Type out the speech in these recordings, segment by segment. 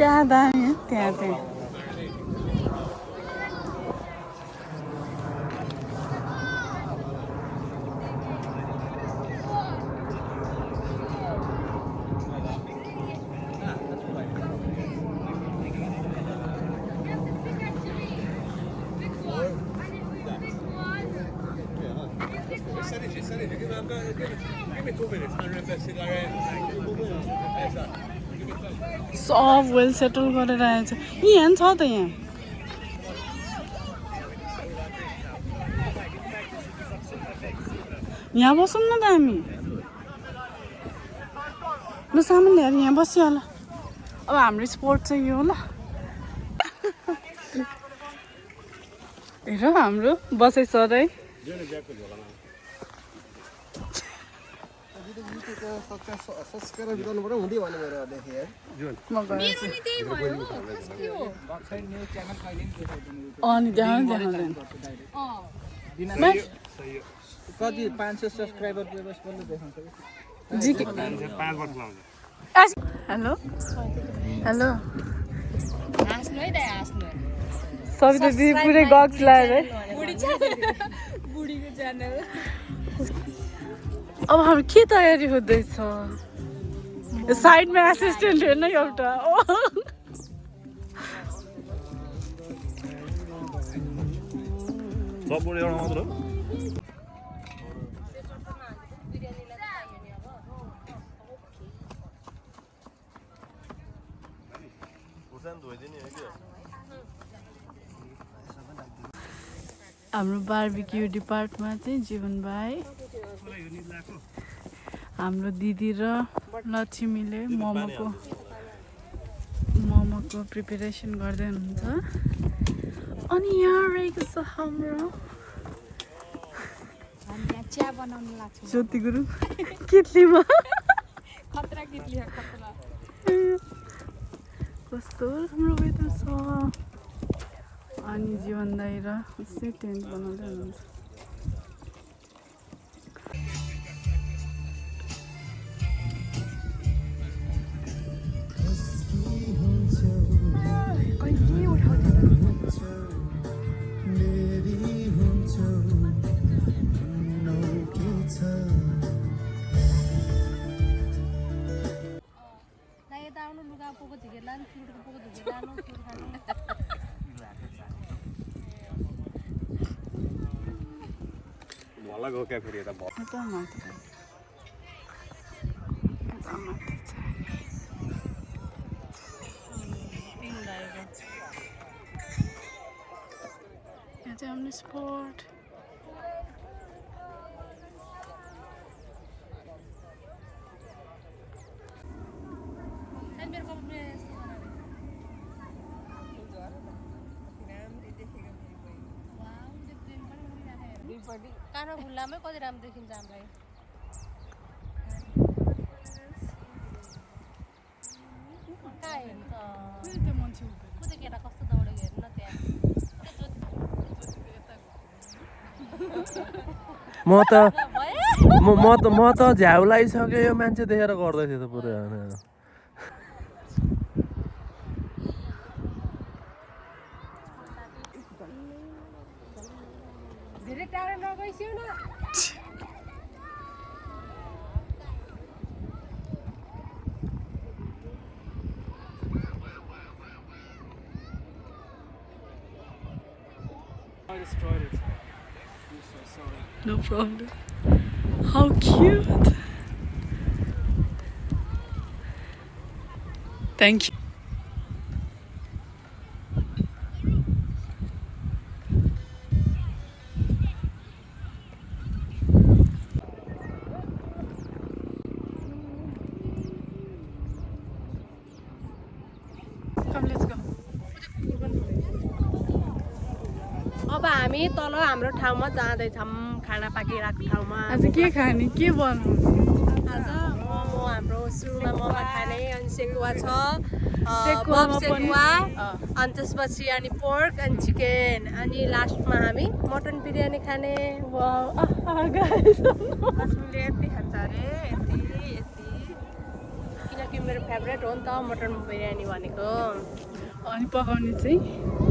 क्या दामी त्यहाँ चाहिँ सब वेल सेटल गरेर आएछ यहाँ छ त यहाँ यहाँ बसौँ न त हामी ल सामान ल्याएर यहाँ बसियो होला अब हाम्रो स्पोर्ट चाहिँ यो ल हेर हाम्रो बसाइ सर है अनि देखाउँदैन कति 500 सब्स्क्राइबर बस बल्ल देखाउँछ हेलो हेलो हाँस्नु है दाइ हाँस्नु सविता दिदी पुरै गक्स लाएर है बुढीको च्यानल अब हाम्रो के तयारी हुँदैछ साइडमा एसिस्टेन्ट हेर्न एउटा हाम्रो बार्बिक्यू डिपार्टमा चाहिँ जीवन भाइ हाम्रो दिदी र लक्ष्मीले मोमोको प्रिपेरेसन गर्दै हुनुहुन्छ अनि यहाँ रहेको छ हाम्रो चिया बनाउनु लाग्छ ज्योति गुरुङ कितलीमा खतरा कितली खतरा कस्तो राम्रो वेदर छ अनि जीवन दाइ र उसै टेन्ट बनाउँदै हुनुहुन्छ Down the sport. कानो खुल्लामै कति राम्रो देखिन्छ हामीलाई कहाँ हेर्नु त कुनै केटा कस्तो दौडेको हेर्नु न त्यहाँ म त झ्याउ लागिसक्यो यो मान्छे देखेर गर्दै थियो त पुरै धेरै टाढो नगइसिउ न No problem. How cute. Thank you. Come, let's go. अब हामी तल हाम्रो ठाउँमा जाँदैछौँ खाना पाकिरहेको ठाउँमा आज के खाने के बनाउने आज मोमो हाम्रो सुरुमा मोमो खाने अनि सेकुवा छ सेकुवामा बब सेकुवा अनि त्यसपछि अनि पोर्क अनि चिकन अनि लास्टमा हामी मटन बिरयानी खाने गाइस लक्ष्मीले यति खान्छ अरे यति कि मेरो फेभरेट हो नि त मटन बिरयानी भनेको। अनि पकाउने चाहिँ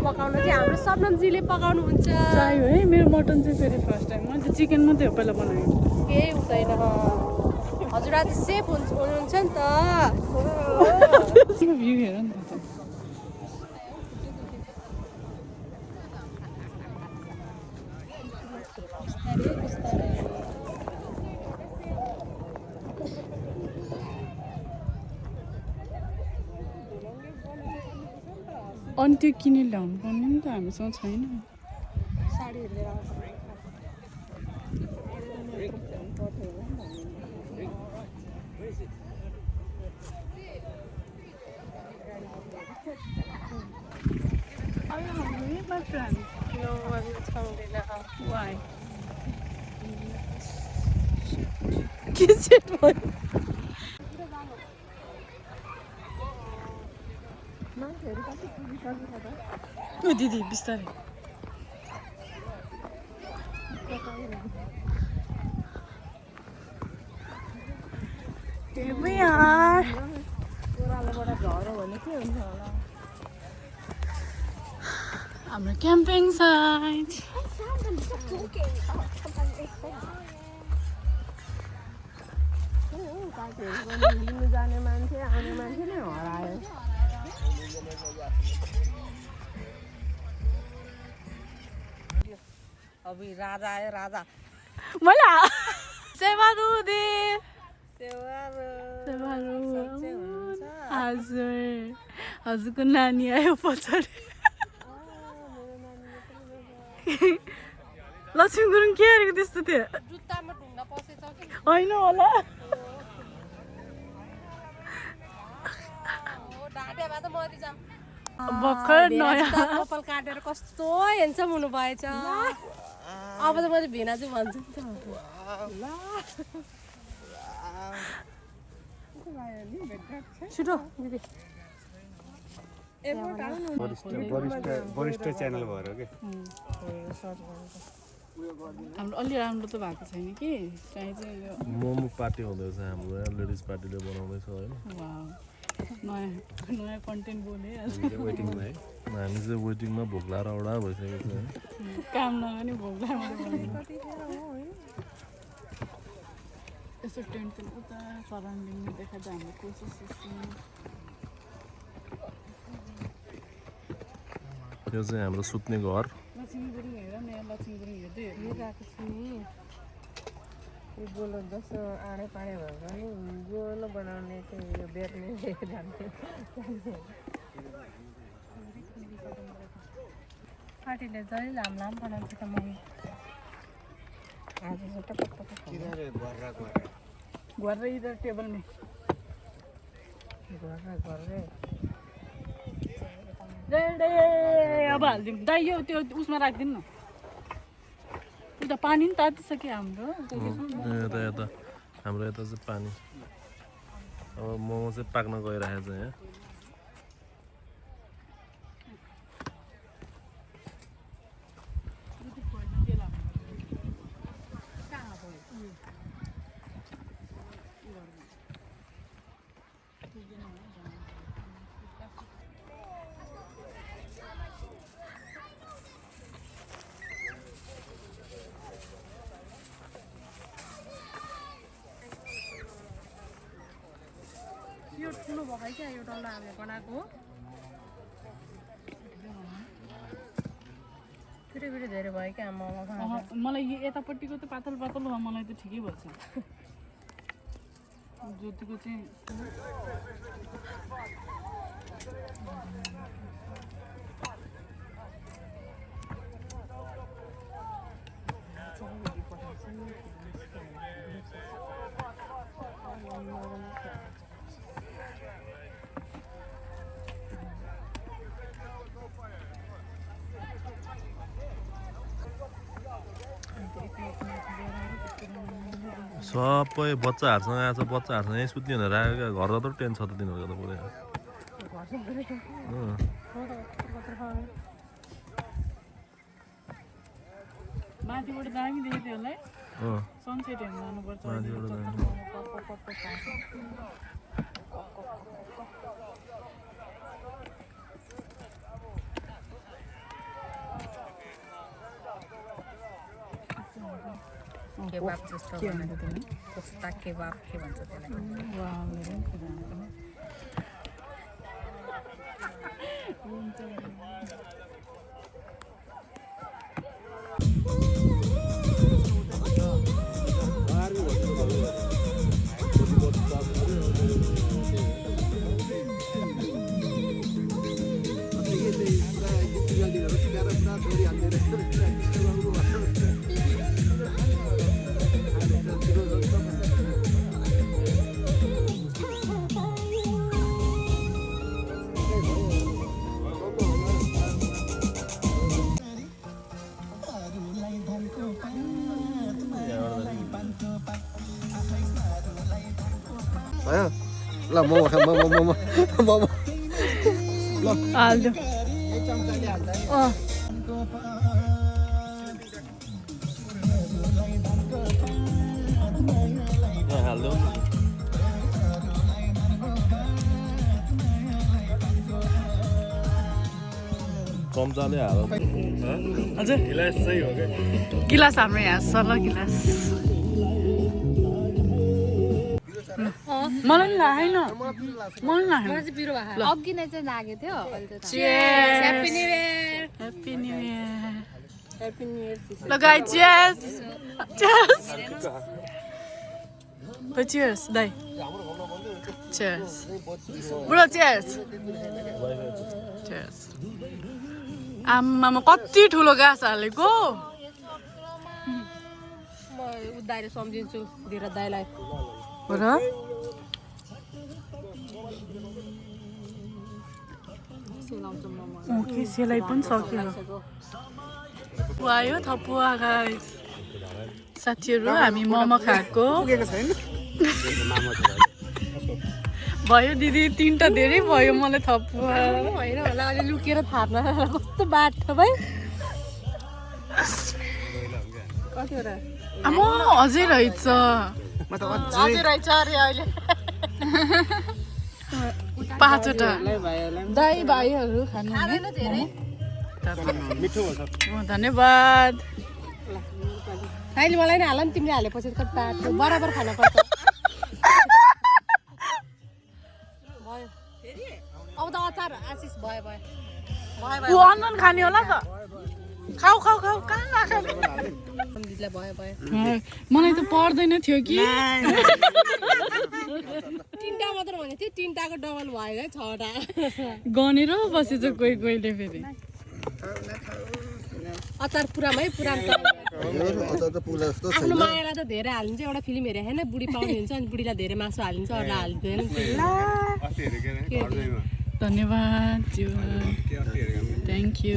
पकाउन चाहिँ हाम्रो सबनमजीले पकाउनुहुन्छ। चाहियो है। मेरो मटन चाहिँ फेरि फर्स्ट टाइम, मैले त चिकन मात्रै हो पहिला बनाएको। केही हुँदैन। हजुर आज सेफ हुनुहुन्छ नि त। भ्यू हेर नि त। अनि त्यो किनेर ल्याउनु पर्ने नि त, हामीसँग छैन। साडीहरू लिएर आउँछ। My friend. No, I'm not hungry now. Why? Kiss it one. Oh, Didi, बिस्तारै। Here we are. हाम्रो क्याम्पिङ साइट। जाने मान्छे आउने मान्छे नै हरायो। अभी राजा आयो राजा। मला सेवारु दे। सेवारु हजुर हजुरको नानी आयो पछाडि। लक्ष्मी गुरुङ के गरेको त्यस्तो थियो? जुत्तामा ढुङ्गा पसेछ कि होइन होला। ढाँटे भए त मरि जाम। भर्खर नयाँ कपाल काटेर कस्तो हेन्सम हुनु भएछ। अब त मैले भिनाजु भन्छु नि त। छिटो दिदी वरिष्ठ च्यानल भएर के हाम्रो अलि राम्रो त भएको छैन कि चाहिँ यो मोमो पार्टी हुँदैछ हाम्रो यहाँ लेडिज पार्टीले बनाउँदैछ होइन। वाउ नयाँ नयाँ कन्टेन्ट बोले वेटिङमा है। हामी चाहिँ वेटिङमा भोक लाएर औडा भइसकेको छ। काम नगर्ने भोक लाग्यो। यसो टेन्ट उता सराउन्डिङमा देखाउँदा हाम्रो कोसिस यो चाहिँ हाम्रो सुत्ने घर। लक्ष्मी गुरुङ हेर न, यहाँ लक्ष्मी गुरुङ हेर्दै हेरिरहेको छु नि। यो गोलो जस्तो आडे पाडे भएर नि गोलो बनाउने चाहिँ यो बेच्ने जान्थ्यो। पार्टीले जहिले लाम लाम बनाउँछ त मैले आज चाहिँ टपक घर इधर टेबल में अब हालिदिउँ दाइ। यो त्यो उसमा राखिदिनु न। उता पानी नि तातिसक्यो हाम्रो। यता यता हाम्रो यता चाहिँ पानी। अब मोमो चाहिँ पाक्न गइरहेको छ यहाँ। यो ठुलो भयो क्या यो डल्ला हामीले बनाएको फेरि फेरि धेरै भयो क्या मलाई यो यतापट्टिको त पातल पातल हो, मलाई त ठिकै भन्छ। ज्योतिको चाहिँ सबै बच्चाहरूसँग आएको छ। बच्चाहरूसँग यहीँ सुत्ने भनेर आएको क्या। घर त टेन्ट छ त तिनीहरूको त पुरै। माथिबाट दामी देखेको थियो होला है। सनसेट हेर्नु जानुपर्छ। केबाब जस्तो कोफ्ता केबाब के भन्छ त्यसलाई ल मोमो खा मोमो मोमो मोमो हाल्दियो हाल्दो चम्चाले हाल हजुर गिलास चाहिँ हो क्या गिलास हाम्रो यहाँ छ ल गिलास मलाई नि लागेन मलाई लागेन अघि नै चाहिँ लागेको थियो happy new year happy new year ल गाइस चीयर्स चीयर्स चीयर्स दाइ चीयर्स ब्रो चीयर्स चीयर्स आमामा कति ठुलो गाँस हालेको म दाइले सम्झिन्छु दिएर दाइलाई हो र ओके सेलाइ पनि सक्यो आयो थपुवा गाइस साथीहरू हामी मोमो खाएको भयो दिदी तीनटा धेरै भयो मलाई थपुवा होइन होला अलि लुकेर थाप्न कस्तो बाटो भाइ कतिवटा आमा अझै रहेछ अझै रहेछ अरे अहिले 5वटा दाइ भाइहरू खानु धन्यवाद अहिले मलाई नै हाल नि तिमीले हालेपछि कति बाटो बराबर खानु पर्छ भयो अब त अचार आशिष भयो भयो ऊ अन्न खाने होला त खाऊ खाऊ खाऊ कहाँ नखाने दिदीलाई भयो भयो मलाई त पर्दैन थियो कि तिनटा मात्र भनेको थियो तिनटाको डबल भयो है 6वटा गनेर बसेछ कोही कोहीले फेरि अचार पुरामै पुरानो आफ्नो मायालाई त धेरै हालिन्छ एउटा फिल्म हेरे होइन बुढी पाउने हुन्छ अनि बुढीलाई धेरै मासु हालिन्छ अरूलाई हालिँदैन धन्यवाद थ्याङ्क यू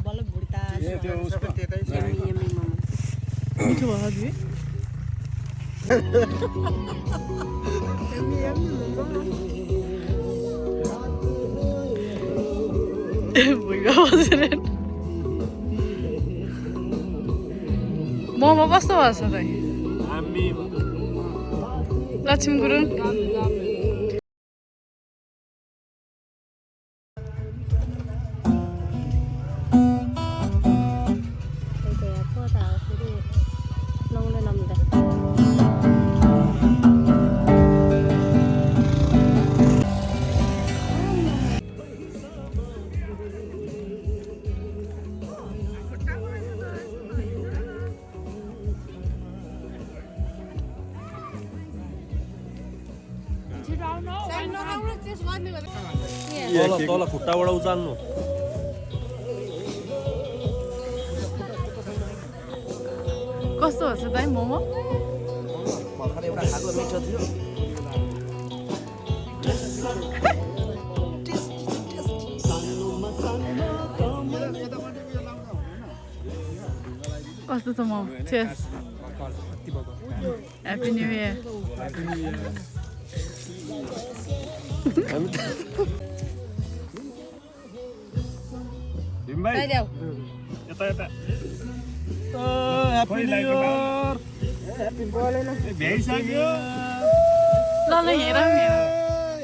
बल्ल भुडी त मिठो भयो हजुर मोमो कस्तो भएको छ त लक्ष्मी गुरुङ तल खुट्टाबाट उचाल्नु कस्तो छ दाइ मोमो भर्खर एउटा खाएको मिठो थियो कस्तो छ मोमो चेस ह्याप्पी न्यू इयर लैजाऊ यता यता ह्याप्पी न्यू इयर भ्याइसक्यो ल ल हेर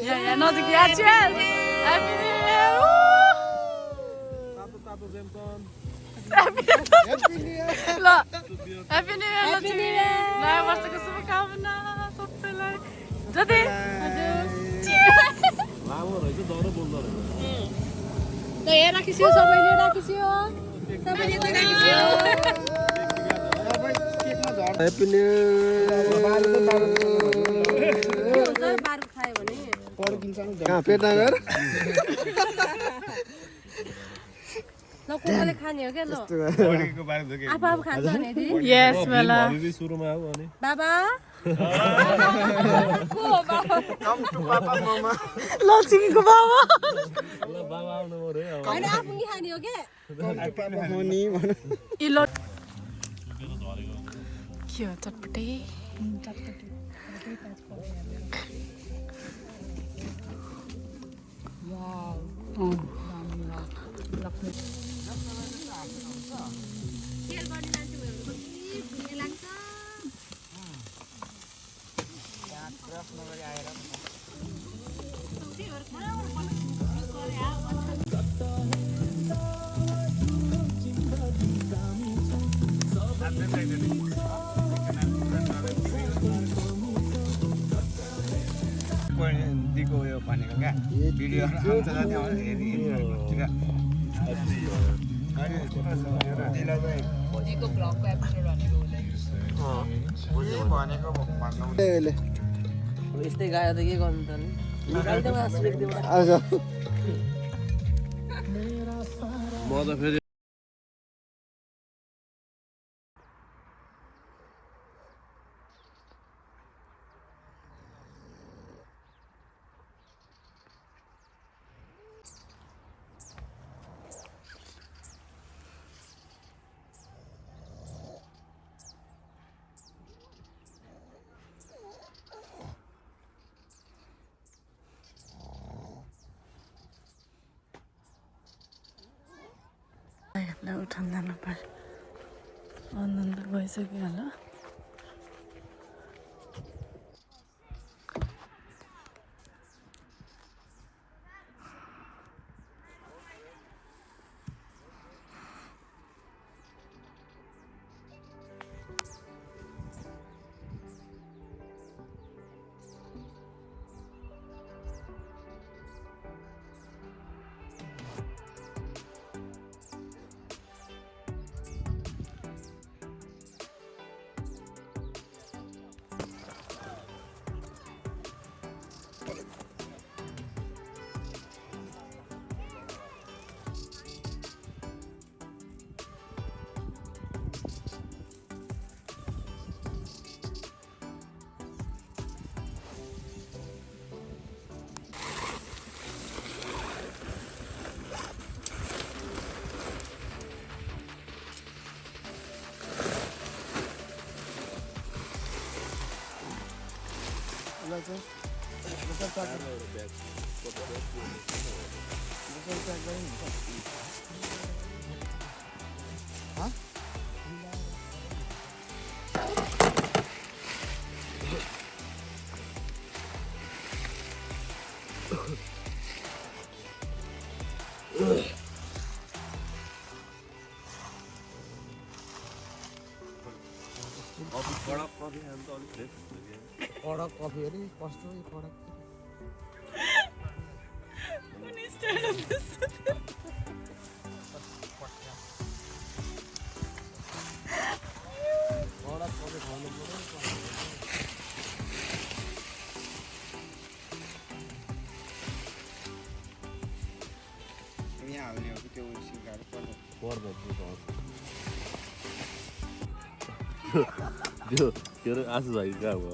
यहाँ नजिक यहाँ चल ह्याप्पी न्यू इयर तातो तातो Jameson happy happy new year ल ह्याप्पी न्यू इयर लक्ष्मी नयाँ वर्षको शुभकामना सबैलाई जति लामो रहेछ डरो बोल्दो रहेछ त यहाँ राखिस्यो सबैले राखिस्यो सबैले त राखिस्यो ह्याप्पी न्यू इयर बारु खायो भने कहाँ पेटा गएर ल कोले खाने हो के ल बडीको बारे दुखे आफू आफू खान्छ भने दि यस बेला भोलि सुरुमा आऊ अनि बाबा कम टु पापा ममा लक्ष्मीको बाबा ल बाबा आउनु पर्यो है अब हैन आफू नि खाने हो के पापा मनी भन ए ल के हो चटपटे दिको यो भनेको क्या भिडियो आउँछ जति आउँछ हेरि यस्तै गायो त के गर्नु त नि म त फेरि उठाउन जानु पर्यो आनन्द भइसक्यो होला कडक कफी खानु त अलिक फ्रेस हुन्छ कडक कफी अरे कस्तो कडक यहाँ हाल्ने हो कि त्यो सिकाएर त्यो के अरे आशु भाइ कहाँ हो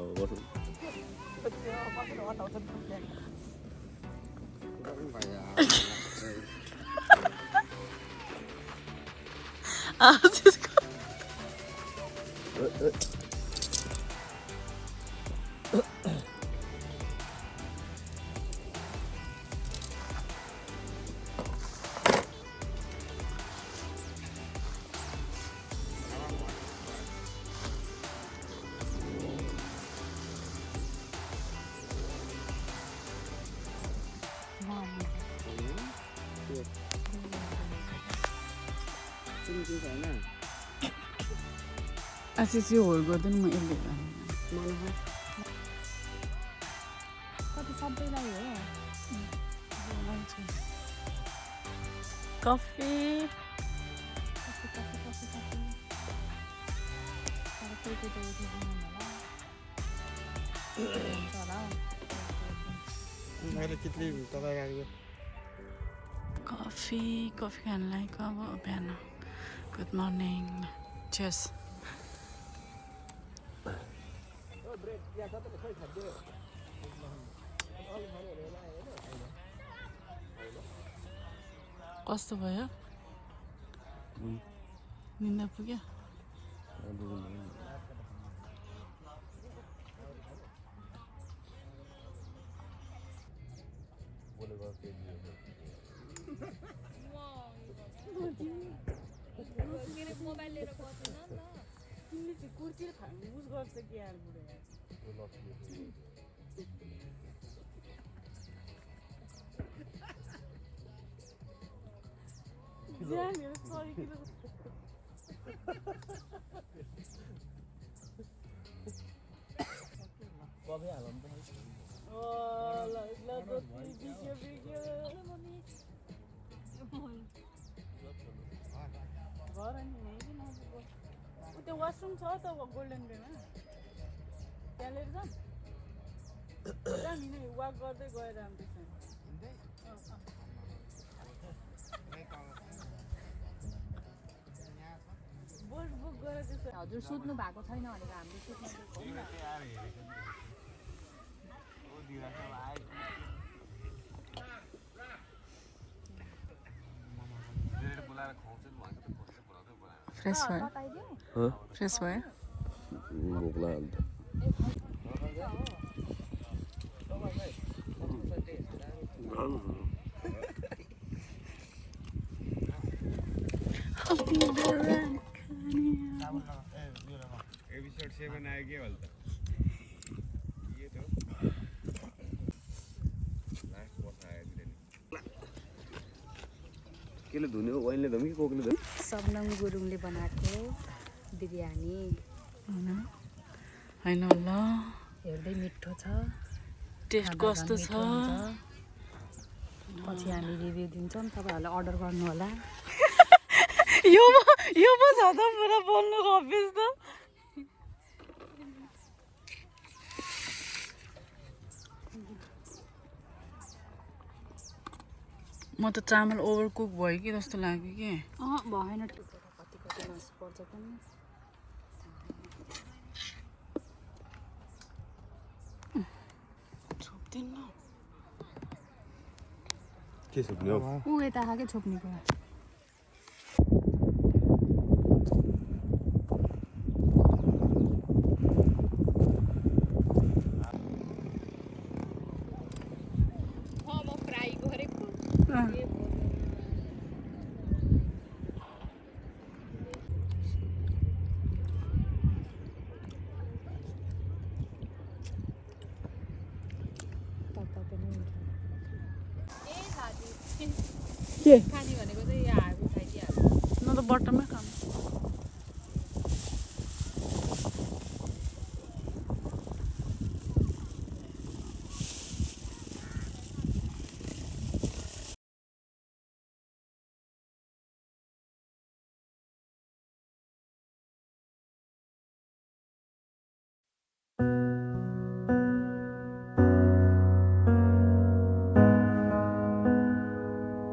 चिम्की छैन आशिष यो होल गर्दैन म यसले मलाई कति सबैलाई हो कफी कति कति कति कति तर कोही कोही त उठेको होला हुन्छ होला मैले कितली तपाईँ गाडीको कफी खानलाई अब बिहान गुड मर्निङ चेस कस्तो भयो निन्दा पुग्यो त्यो वासरुम छ त गोल्डन डेमा त्यहाँ लिएर जाऊँ जाने वाक गर्दै गएर बोट बुक गरेर त्यसो हजुर सुत्नु भएको छैन भनेको हामीले सुत्नु फ्रेस भयो फ्रेस भयो भोक लाग्यो एपिसोड 7 आयो के भन्छ ये तो लास्ट बस आयो दिने केले धुने हो वैनले धुने कि कोकले धुने सबनम गुरुङले बनाएको बिरयानी हैन ल हेर्दै मिठो छ टेस्ट कस्तो छ पछि हामी रिभ्यू दिन्छौँ तपाईँहरूलाई अर्डर गर्नु होला यो पो छ त पुरा बोल्नु अफिस त म त चामल ओभर कुक भयो कि जस्तो लाग्यो कि भएन कति कति लस पर्छ पनि छोप्दिन्न के सुक्ने हो ऊ यता आएकै छोप्ने कुरा के खाने भनेको चाहिँ यहाँ उठाइदिइहाल्छ न त बट्टमै खानु